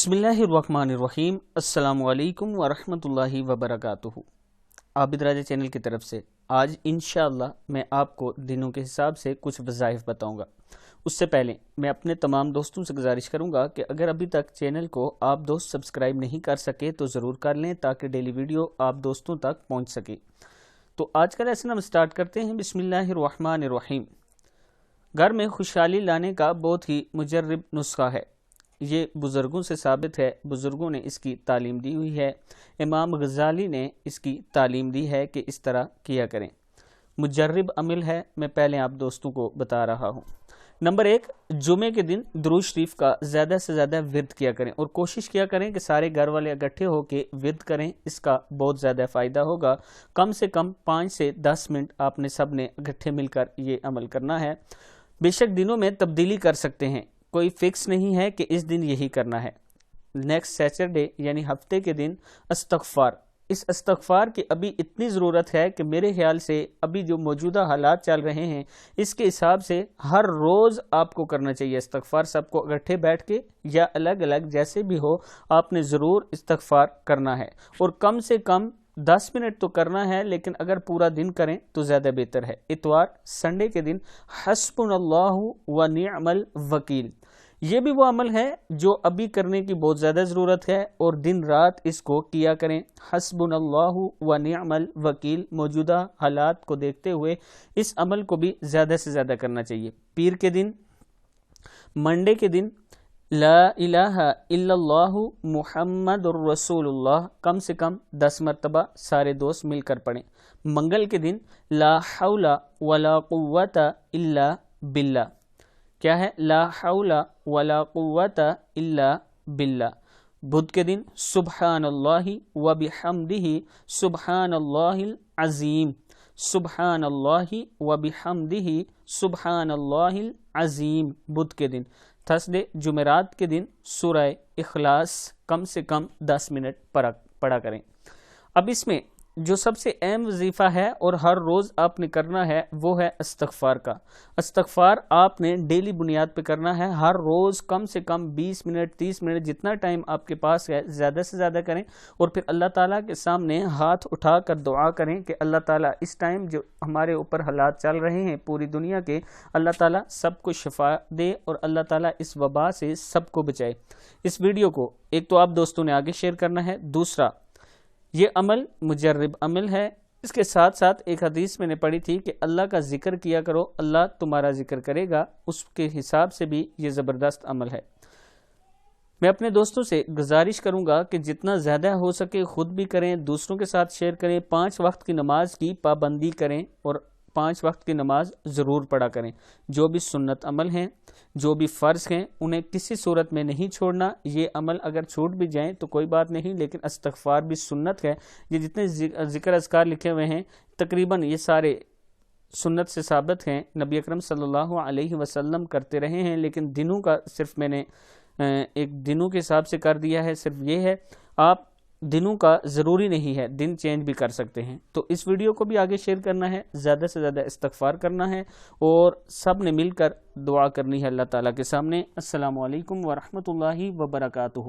बिस्मिल्लाहिर्रहमानिर्रहीम। अस्सलामु अलैकुम वरहमतुल्लाहि वबरकातुहू। आबिद राजा चैनल की तरफ से आज इंशाअल्लाह मैं आपको दिनों के हिसाब से कुछ वज़ाइफ बताऊंगा। उससे पहले मैं अपने तमाम दोस्तों से गुजारिश करूंगा कि अगर अभी तक चैनल को आप दोस्त सब्सक्राइब नहीं कर सके तो ज़रूर कर लें ताकि डेली वीडियो आप दोस्तों तक पहुँच सके। तो आज का लेसन हम स्टार्ट करते हैं। बिस्मिल्लाहिर्रहमानिर्रहीम। घर में खुशहाली लाने का बहुत ही मुजर्रब नुस्खा है। ये बुज़ुर्गों से साबित है, बुज़ुर्गों ने इसकी तालीम दी हुई है। इमाम गज़ाली ने इसकी तालीम दी है कि इस तरह किया करें। मुजर्रब अमल है, मैं पहले आप दोस्तों को बता रहा हूँ। नंबर 1, जुमे के दिन दुरूद शरीफ का ज़्यादा से ज़्यादा विर्द किया करें और कोशिश किया करें कि सारे घर वाले इकट्ठे होकर विर्द करें। इसका बहुत ज़्यादा फ़ायदा होगा। कम से कम 5 से 10 मिनट आपने सब ने इकट्ठे मिलकर ये अमल करना है। बेशक दिनों में तब्दीली कर सकते हैं, कोई फिक्स नहीं है कि इस दिन यही करना है। नेक्स्ट सैटरडे यानी हफ्ते के दिन इस्तग़फ़ार, इस इस्तग़फ़ार की अभी इतनी ज़रूरत है कि मेरे ख्याल से अभी जो मौजूदा हालात चल रहे हैं इसके हिसाब से हर रोज़ आपको करना चाहिए इस्तग़फ़ार। सबको इकट्ठे बैठ के या अलग अलग जैसे भी हो आपने ज़रूर इस्तग़फ़ार करना है और कम से कम 10 मिनट तो करना है, लेकिन अगर पूरा दिन करें तो ज़्यादा बेहतर है। इतवार संडे के दिन हस्बुनल्लाहु व निअमल वकील, ये भी वो अमल है जो अभी करने की बहुत ज़्यादा ज़रूरत है और दिन रात इसको किया करें। हस्बुनल्लाहु व निअमल वकील, मौजूदा हालात को देखते हुए इस अमल को भी ज़्यादा से ज़्यादा करना चाहिए। पीर के दिन, मंडे के दिन ला इलाहा इल्लल्लाहु मुहम्मदुर रसूलुल्लाह कम से कम 10 मरतबा सारे दोस्त मिलकर पढ़ें। मंगल के दिन ला हौला वला कुव्वता इल्ला बिल्ला, क्या है? ला हौला वला कुव्वता इल्ला बिल्ला। बुध के दिन सुब्हानल्लाहि व बिहम्दिही सुब्हानल्लाहिल अज़ीम, सुब्हानल्लाहि व बिहम्दिही सुब्हानल्लाहिल अज़ीम बुध के दिन। थर्सडे जुमेरात के दिन सूरह इखलास कम से कम 10 मिनट पढ़ा करें। अब इसमें जो सबसे अहम वजीफ़ा है और हर रोज़ आपने करना है वो है इस्तग़फ़ार का। इस्तग़फ़ार आपने डेली बुनियाद पे करना है। हर रोज़ कम से कम 20 मिनट 30 मिनट जितना टाइम आपके पास है ज़्यादा से ज़्यादा करें और फिर अल्लाह ताला के सामने हाथ उठा कर दुआ करें कि अल्लाह ताला इस टाइम जो हमारे ऊपर हालात चल रहे हैं पूरी दुनिया के, अल्लाह ताला सबको शिफा दे और अल्लाह ताला इस वबा से सबको बचाए। इस वीडियो को एक तो आप दोस्तों ने आगे शेयर करना है, दूसरा ये अमल मुजर्रब अमल है। इसके साथ साथ एक हदीस मैंने पढ़ी थी कि अल्लाह का जिक्र किया करो, अल्लाह तुम्हारा जिक्र करेगा, उसके हिसाब से भी ये ज़बरदस्त अमल है। मैं अपने दोस्तों से गुजारिश करूंगा कि जितना ज़्यादा हो सके खुद भी करें, दूसरों के साथ शेयर करें। 5 वक्त की नमाज की पाबंदी करें और 5 वक्त की नमाज ज़रूर पढ़ा करें। जो भी सुन्नत अमल हैं, जो भी फ़र्ज़ हैं, उन्हें किसी सूरत में नहीं छोड़ना। ये अमल अगर छूट भी जाएं तो कोई बात नहीं, लेकिन इस्तग़फ़ार भी सुन्नत है। ये जितने ज़िक्र अज़कार लिखे हुए हैं तकरीबन ये सारे सुन्नत से साबित हैं। नबी अकरम सल्लल्लाहु अलैहि वसल्लम करते रहे हैं, लेकिन दिनों का सिर्फ मैंने एक दिनों के हिसाब से कर दिया है। सिर्फ ये है, आप दिनों का ज़रूरी नहीं है, दिन चेंज भी कर सकते हैं। तो इस वीडियो को भी आगे शेयर करना है, ज़्यादा से ज़्यादा इस्तग़फ़ार करना है और सब ने मिलकर दुआ करनी है अल्लाह ताला के सामने। अस्सलामु अलैकुम वरहमतुल्लाहि वबरकातुहू।